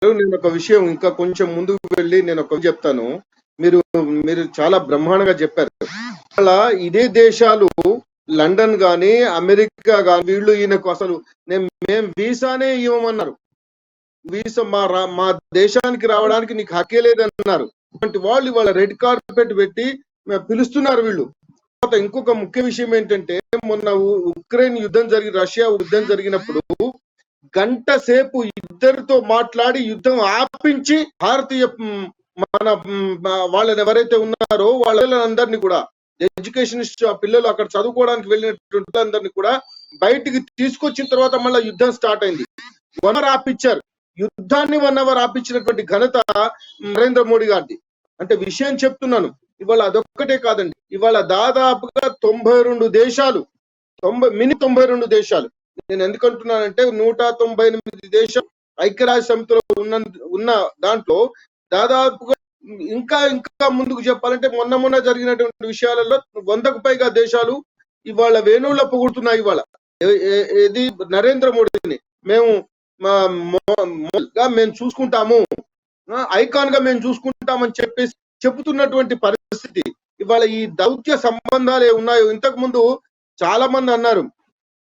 నేను ఒక విషయం ఇంకా కొంచెం ముందుకు వెళ్ళి నేను ఒక చెప్తాను. మీరు మీరు చాలా బ్రహ్మాండంగా చెప్పారు. అలా ఇదే దేశాలు లండన్ గాని, అమెరికా గాని వీళ్ళు ఈయనకు అసలు మేము వీసానే ఇవ్వమన్నారు. వీసా మా దేశానికి రావడానికి నీకు హక్కే లేదన్నారు. అటువంటి వాళ్ళు ఇవాళ రెడ్ కార్పెట్ పెట్టి పిలుస్తున్నారు వీళ్ళు. తర్వాత ఇంకొక ముఖ్య విషయం ఏంటంటే, మొన్న ఉక్రెయిన్ యుద్ధం రష్యా యుద్ధం జరిగినప్పుడు గంట సేపు ఇద్దరితో మాట్లాడి యుద్ధం ఆపించి భారతీయ మన వాళ్ళని ఎవరైతే ఉన్నారో వాళ్ళందరినీ కూడా ఎడ్యుకేషనిస్ట్ పిల్లలు అక్కడ చదువుకోవడానికి వెళ్ళినటువంటి అందరినీ కూడా బయటికి తీసుకొచ్చిన తర్వాత మళ్ళీ యుద్ధం స్టార్ట్ అయింది. 1 అవర్ ఆపిచ్చారు. యుద్ధాన్ని 1 అవర్ ఆపించినటువంటి ఘనత నరేంద్ర మోడీ గారిది. అంటే విషయం చెప్తున్నాను. ఇవాళ అదొక్కటే కాదండి, ఇవాళ దాదాపుగా 92 దేశాలు 92 దేశాలు, నేను ఎందుకంటున్నానంటే 198 దేశం ఐక్యరాజ్య సమితిలో ఉన్న దాంట్లో దాదాపుగా ఇంకా ముందుకు చెప్పాలంటే మొన్న జరిగినటువంటి విషయాలలో 100కు పైగా దేశాలు ఇవాళ వేణువుల పొగుడుతున్నాయి. ఇవాళ ఇది నరేంద్ర మోడీని మేము చూసుకుంటాము, ఐకాన్ గా మేము చూసుకుంటామని చెప్పేసి చెబుతున్నటువంటి పరిస్థితి. ఇవాళ ఈ దౌత్య సంబంధాలు ఉన్నాయో, ఇంతకు ముందు చాలా మంది అన్నారు,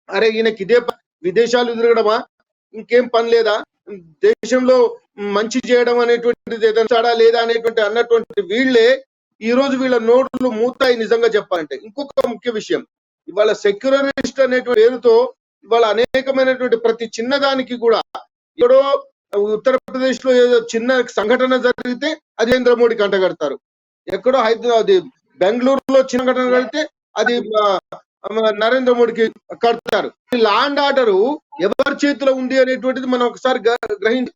అరే ఈయనకి ఇదే విదేశాలు తిరగడమా, ఇంకేం పని లేదా, దేశంలో మంచి చేయడం అనేటువంటిది ఏదైనా లేదా అనేటువంటి అన్నటువంటి వీళ్ళే ఈ రోజు వీళ్ళ నోట్లు మూతాయి. నిజంగా చెప్పాలంటే ఇంకొక ముఖ్య విషయం, ఇవాళ సెక్యులరిస్ట్ అనేటువంటి పేరుతో ఇవాళ అనేకమైనటువంటి ప్రతి చిన్నదానికి కూడా, ఎక్కడో ఉత్తరప్రదేశ్ లో ఏదో చిన్న సంఘటన జరిగితే అది నరేంద్ర మోడీకి అంటగడతారు, ఎక్కడో హైదరాబాద్ బెంగళూరులో చిన్న ఘటన జరిగితే అది నరేంద్ర మోడీకి కడతారు. లా అండ్ ఆర్డర్ ఎవరి చేతిలో ఉంది అనేటువంటిది మనం ఒకసారి గ్రహించి